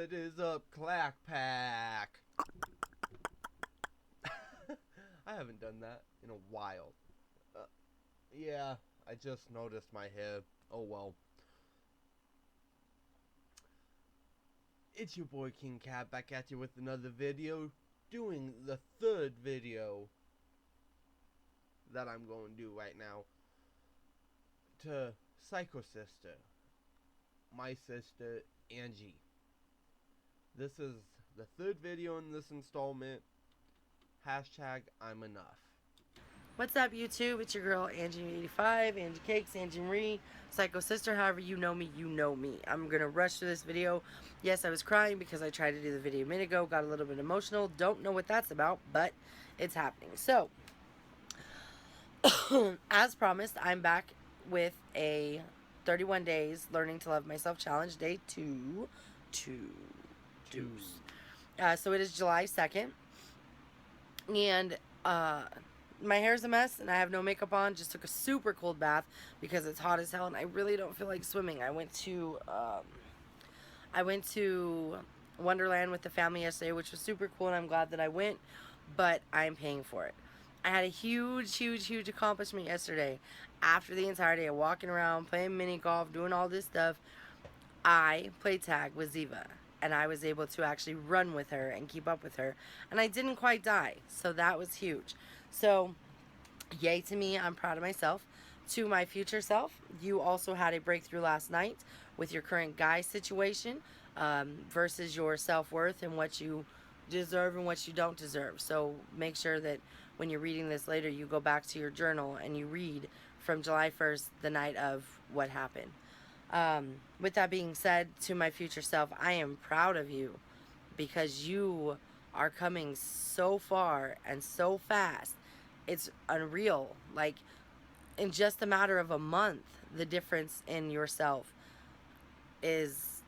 What is up, Clack Pack? I haven't done that in a while. Yeah, I just noticed my hair. Oh well. It's your boy Kincab back at you with another video. Doing the third video that I'm going to do right now. To Psycho Sister. My sister, Angie. This is the third video in this installment. Hashtag I'm enough. What's up, YouTube? It's your girl, Angie85, Angie Cakes, Angie Marie, Psycho Sister. However you know me, you know me. I'm going to rush through this video. Yes, I was crying because I tried to do the video a minute ago. Got a little bit emotional. Don't know what that's about, but it's happening. So, as promised, I'm back with a 31 days Learning to Love Myself challenge, day 2. So it is July 2nd. And, my hair's a mess and I have no makeup on. Just took a super cold bath because it's hot as hell and I really don't feel like swimming. I went to Wonderland with the family yesterday, which was super cool, and I'm glad that I went, but I'm paying for it. I had a huge accomplishment yesterday. After the entire day of walking around, playing mini golf, doing all this stuff, I played tag with Ziva. And I was able to actually run with her and keep up with her. And I didn't quite die. So that was huge. So, yay to me. I'm proud of myself. To my future self, you also had a breakthrough last night with your current guy situation versus your self-worth and what you deserve and what you don't deserve. So make sure that when you're reading this later, you go back to your journal and you read from July 1st, the night of what happened. With that being said, to my future self, I am proud of you because you are coming so far and so fast. It's unreal. Like, in just a matter of a month, the difference in yourself is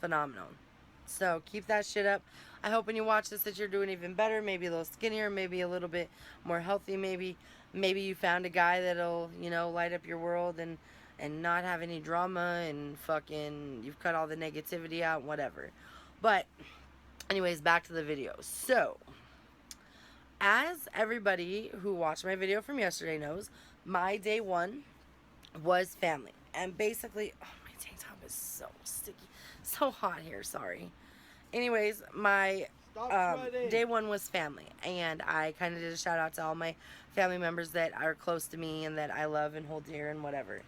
phenomenal. So keep that shit up. I hope when you watch this that you're doing even better, maybe a little skinnier, maybe a little bit more healthy, maybe you found a guy that'll, light up your world and not have any drama and fucking you've cut all the negativity out, whatever. But anyways, back to the video. So, as everybody who watched my video from yesterday knows, my day 1 was family. And basically, oh, my tank top is so sticky. So hot here, sorry. Anyways, my day 1 was family, and I kind of did a shout out to all my family members that are close to me and that I love and hold dear and whatever.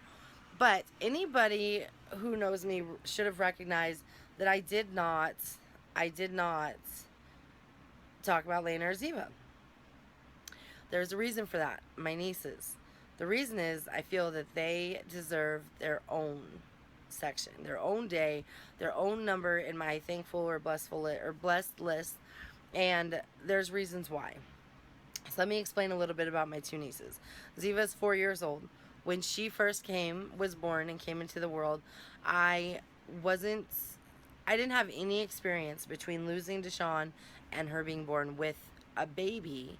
But anybody who knows me should have recognized that I did not talk about Lena or Ziva. There's a reason for that. My nieces. The reason is I feel that they deserve their own section, their own day, their own number in my thankful or blessed list, and there's reasons why. So let me explain a little bit about my 2 nieces. Ziva's 4 years old. When she first was born and came into the world, I didn't have any experience between losing Deshawn and her being born with a baby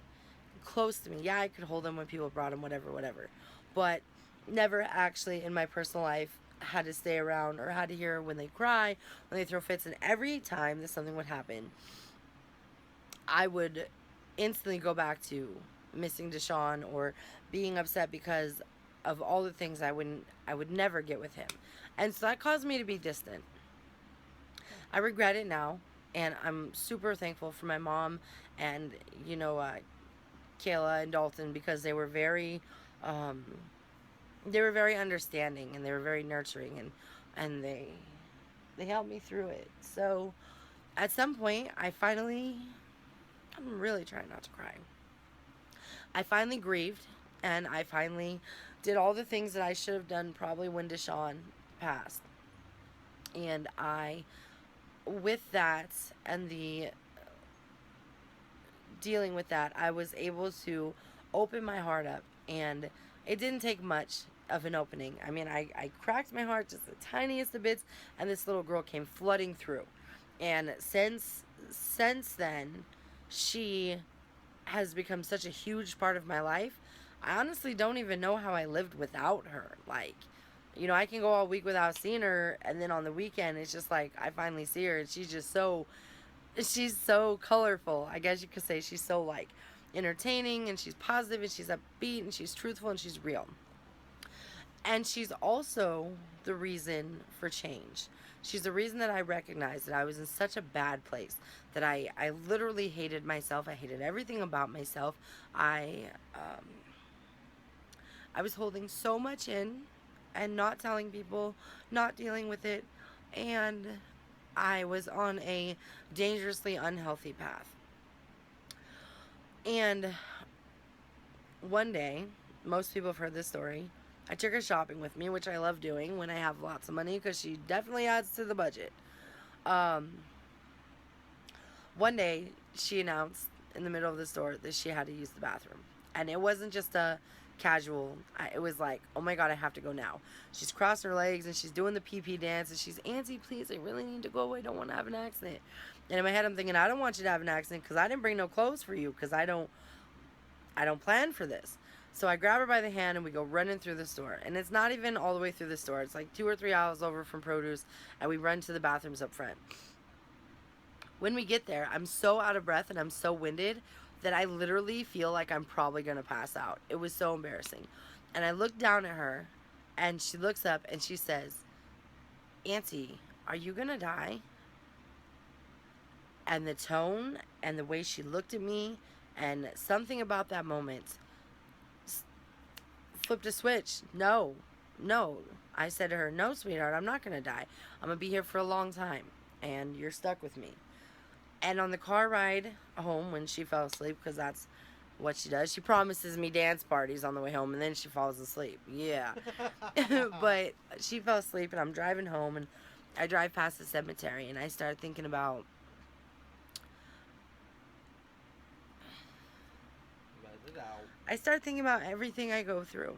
close to me. Yeah, I could hold him when people brought him, whatever. But never actually in my personal life had to stay around or had to hear when they cry, when they throw fits. And every time that something would happen, I would instantly go back to missing Deshawn or being upset because of all the things I would never get with him. And so that caused me to be distant. I regret it now, and I'm super thankful for my mom and Kayla and Dalton, because they were very understanding and they were very nurturing, and they helped me through it. So at some point I'm really trying not to cry. I finally grieved, and I finally did all the things that I should have done probably when Deshawn passed. And with that and the dealing with that, I was able to open my heart up, and it didn't take much of an opening. I mean, I cracked my heart just the tiniest of bits, and this little girl came flooding through. And since then, she has become such a huge part of my life. I honestly don't even know how I lived without her. Like, You know, I can go all week without seeing her, and then on the weekend, it's just like I finally see her, and she's so colorful. I guess you could say she's so like entertaining, and she's positive, and she's upbeat, and she's truthful, and she's real. And she's also the reason for change. She's the reason that I recognized that I was in such a bad place, that I literally hated myself. I hated everything about myself. I um, I was holding so much in and not telling people, not dealing with it, and I was on a dangerously unhealthy path. And one day, most people have heard this story. I took her shopping with me, which I love doing when I have lots of money because she definitely adds to the budget. Um, One day, she announced in the middle of the store that she had to use the bathroom. And it wasn't just a casual, it was like, oh my God, I have to go now. She's crossing her legs and she's doing the pee pee dance and she's, Auntie, please, I really need to go. I don't want to have an accident. And in my head, I'm thinking, I don't want you to have an accident because I didn't bring no clothes for you because I don't plan for this. So I grab her by the hand and we go running through the store. And it's not even all the way through the store. It's like 2 or 3 aisles over from produce. And we run to the bathrooms up front. When we get there, I'm so out of breath and I'm so winded that I literally feel like I'm probably going to pass out. It was so embarrassing. And I look down at her and she looks up and she says, Auntie, are you going to die? And the tone and the way she looked at me and something about that moment flipped a switch. No, no. I said to her, no, sweetheart, I'm not going to die. I'm going to be here for a long time and you're stuck with me. And on the car ride home when she fell asleep, because that's what she does, she promises me dance parties on the way home and then she falls asleep. Yeah. But she fell asleep and I'm driving home and I drive past the cemetery and I start thinking about everything I go through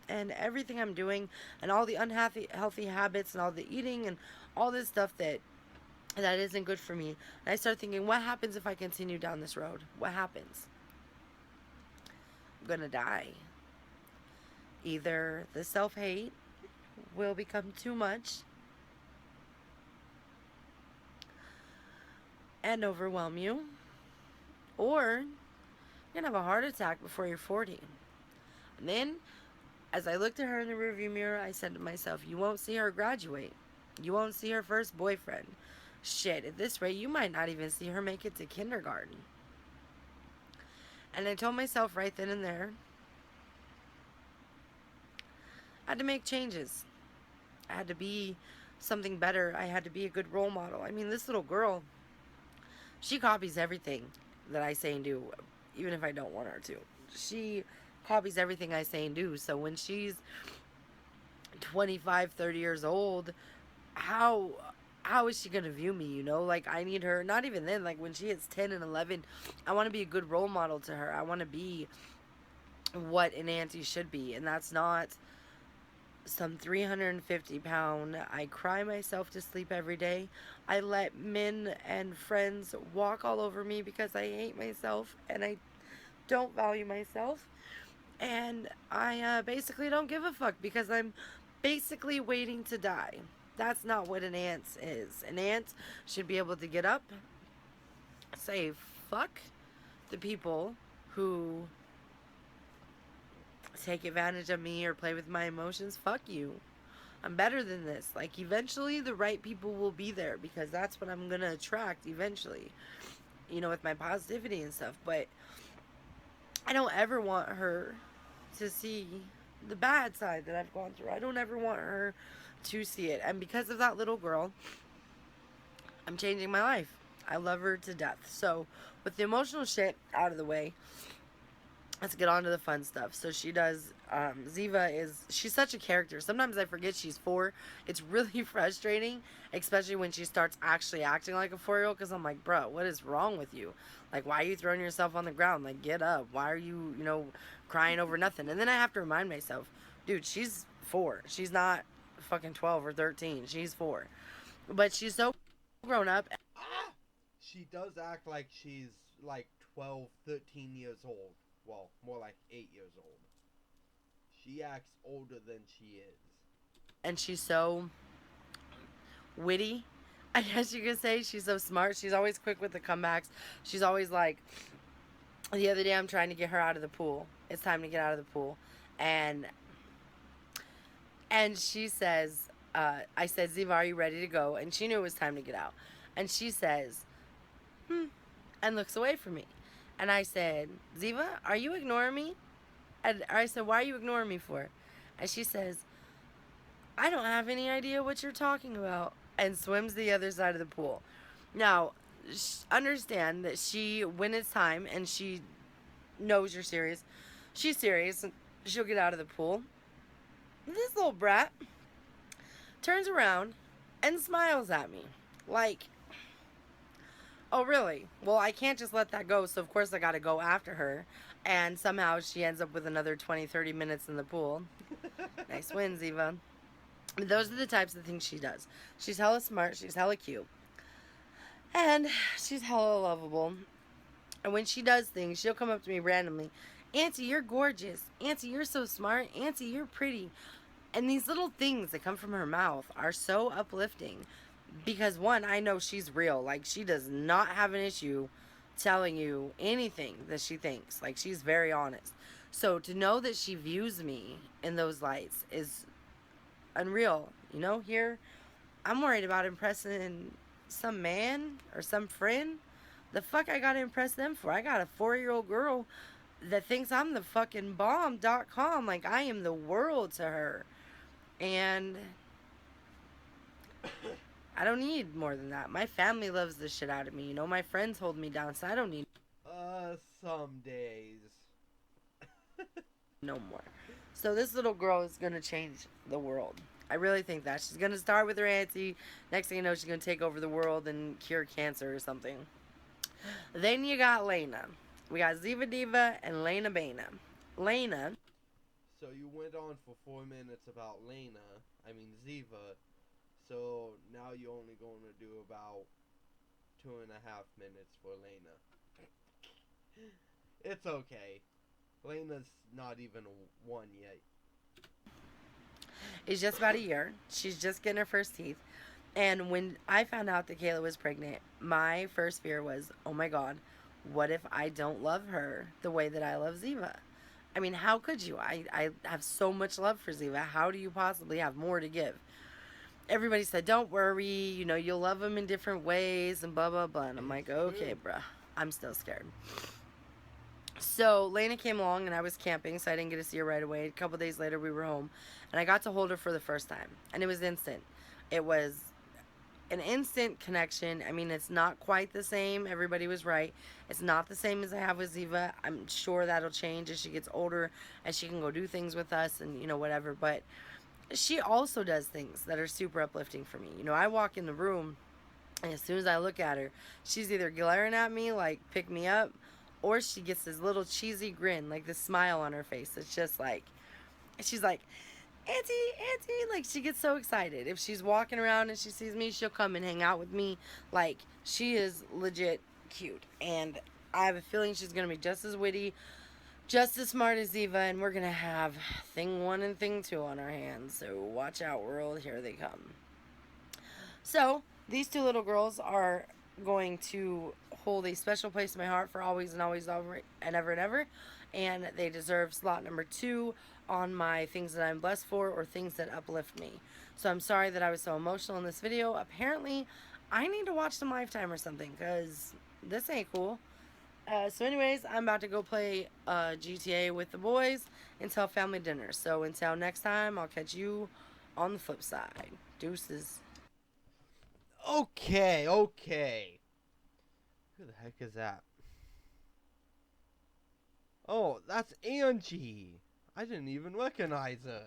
and everything I'm doing and all the unhealthy healthy habits and all the eating and all this stuff that isn't good for me. And I start thinking, what happens if I continue down this road? What happens? I'm going to die. Either the self-hate will become too much and overwhelm you, or you're going to have a heart attack before you're 40. And then, as I looked at her in the rearview mirror, I said to myself, you won't see her graduate. You won't see her first boyfriend. Shit, at this rate, you might not even see her make it to kindergarten. And I told myself right then and there, I had to make changes. I had to be something better. I had to be a good role model. I mean, this little girl, she copies everything that I say and do, even if I don't want her to. She copies everything I say and do. So when she's 25, 30 years old, how is she going to view me, you know? Like, I need her, not even then, like, when she hits 10 and 11, I want to be a good role model to her. I want to be what an auntie should be, and that's not some 350-pound, I cry myself to sleep every day. I let men and friends walk all over me because I hate myself, and I don't value myself, and I basically don't give a fuck because I'm basically waiting to die. That's not what an aunt is. An aunt should be able to get up, say fuck the people who take advantage of me or play with my emotions. Fuck you. I'm better than this. Like, eventually the right people will be there because that's what I'm going to attract eventually, you know, with my positivity and stuff. But I don't ever want her to see the bad side that I've gone through. I don't ever want her to see it. And because of that little girl, I'm changing my life. I love her to death. So with the emotional shit out of the way, let's get on to the fun stuff. So she does, Ziva she's such a character. Sometimes I forget she's 4. It's really frustrating, especially when she starts actually acting like a 4-year-old, because I'm like, bro, what is wrong with you? Like, why are you throwing yourself on the ground? Like, get up. Why are you, crying over nothing? And then I have to remind myself, dude, she's 4. She's not fucking 12 or 13. She's 4. But she's so grown up. She does act like she's like 12, 13 years old. Well, more like 8 years old. She acts older than she is. and she's so witty. I guess you could say she's so smart. She's always quick with the comebacks. She's always like, the other day I'm trying to get her out of the pool. It's time to get out of the pool, and she says, I said, Ziva, are you ready to go? And she knew it was time to get out, and she says, and looks away from me, and I said, Ziva, are you ignoring me? And I said, why are you ignoring me for? And she says, I don't have any idea what you're talking about, and swims the other side of the pool. Now, understand that when it's time and she knows you're serious, she's serious, and she'll get out of the pool. This little brat turns around and smiles at me. Like, oh, really? Well, I can't just let that go, so of course I gotta go after her. And somehow she ends up with another 20, 30 minutes in the pool. Nice win, Ziva. Those are the types of things she does. She's hella smart, she's hella cute, and she's hella lovable. And when she does things, she'll come up to me randomly. Auntie, you're gorgeous. Auntie, you're so smart. Auntie, you're pretty. And these little things that come from her mouth are so uplifting. Because one, I know she's real. Like, she does not have an issue telling you anything that she thinks. Like, she's very honest. So to know that she views me in those lights is unreal. You know, here, I'm worried about impressing some man or some friend. The fuck I gotta impress them for? I got a 4-year-old girl that thinks I'm the fucking bomb.com. Like, I am the world to her. And I don't need more than that. My family loves the shit out of me. You know, my friends hold me down, so I don't need some days. no more. So this little girl is gonna change the world. I really think that. She's gonna start with her auntie. Next thing you know, she's gonna take over the world and cure cancer or something. Then you got Lena. We got Ziva Diva and Lena Bena. Lena. So you went on for 4 minutes about Lena. I mean Ziva. So now you're only going to do about 2.5 minutes for Lena. It's okay. Lena's not even 1 yet. It's just about a year. She's just getting her first teeth. And when I found out that Kayla was pregnant, my first fear was, oh my God, what if I don't love her the way that I love Ziva? I mean, how could you? I have so much love for Ziva. How do you possibly have more to give? Everybody said, don't worry, you know, you'll love him in different ways and blah, blah, blah. And I'm like, okay, bruh, I'm still scared. So Lena came along and I was camping, so I didn't get to see her right away. A couple days later, we were home and I got to hold her for the first time. And it was instant. It was an instant connection. I mean, it's not quite the same. Everybody was right. It's not the same as I have with Ziva. I'm sure that'll change as she gets older and she can go do things with us and, you know, whatever. But she also does things that are super uplifting for me. You know, I walk in the room and as soon as I look at her, she's either glaring at me like, pick me up, or she gets this little cheesy grin, like this smile on her face. It's just like, she's like, Auntie, Auntie, like she gets so excited. If she's walking around and she sees me, she'll come and hang out with me. Like, she is legit cute. And I have a feeling she's going to be just as witty, just as smart as Ziva, and we're going to have thing 1 and thing 2 on our hands. So watch out, world. Here they come. So these 2 little girls are going to hold a special place in my heart for always and always and ever and ever. And they deserve slot number 2 on my things that I'm blessed for or things that uplift me. So I'm sorry that I was so emotional in this video. Apparently, I need to watch some Lifetime or something because this ain't cool. So anyways, I'm about to go play GTA with the boys until family dinner. So until next time, I'll catch you on the flip side. Deuces. Okay. Who the heck is that? Oh, that's Angie. I didn't even recognize her.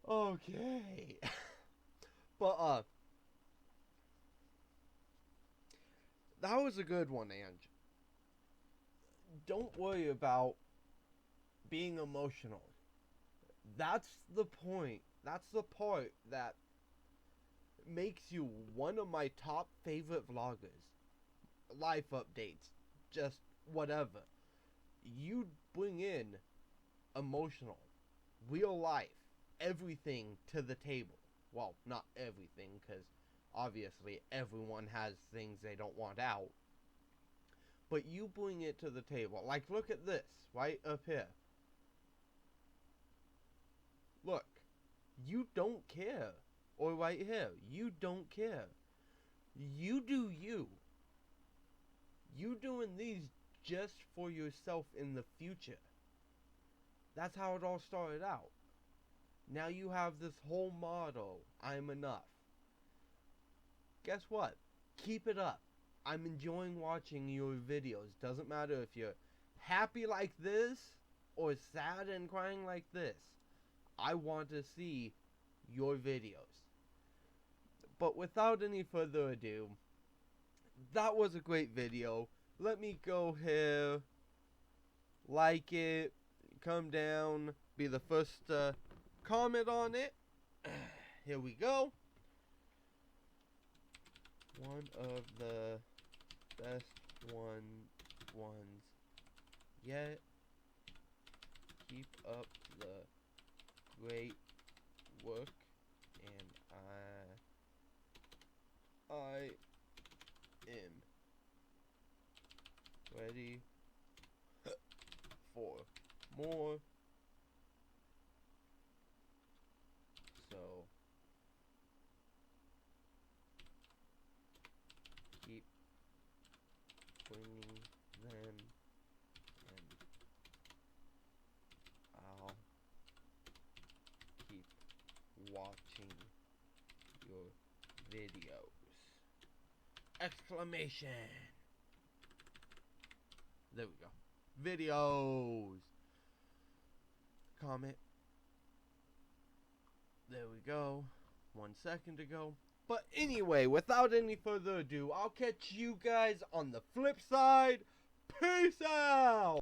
Okay. But, that was a good one, Ange. Don't worry about being emotional. That's the point. That's the part that makes you one of my top favorite vloggers. Life updates. Just whatever. You bring in emotional, real life, everything to the table. Well, not everything, because obviously everyone has things they don't want out. But you bring it to the table. Like, look at this, right up here. Look, you don't care. Or right here, you don't care. You do you. You doing these just for yourself in the future. That's how it all started out. Now you have this whole motto, I'm enough. Guess what? Keep it up. I'm enjoying watching your videos. Doesn't matter if you're happy like this or sad and crying like this. I want to see your videos. But without any further ado, that was a great video. Let me go here, like it, come down, be the first to comment on it. Here we go. One of the best ones yet. Keep up the great work, and I am ready for more. So keep bringing them, and I'll keep watching your videos. Exclamation! There we go. Videos! Comment. There we go. 1 second ago. But anyway, without any further ado, I'll catch you guys on the flip side. Peace out!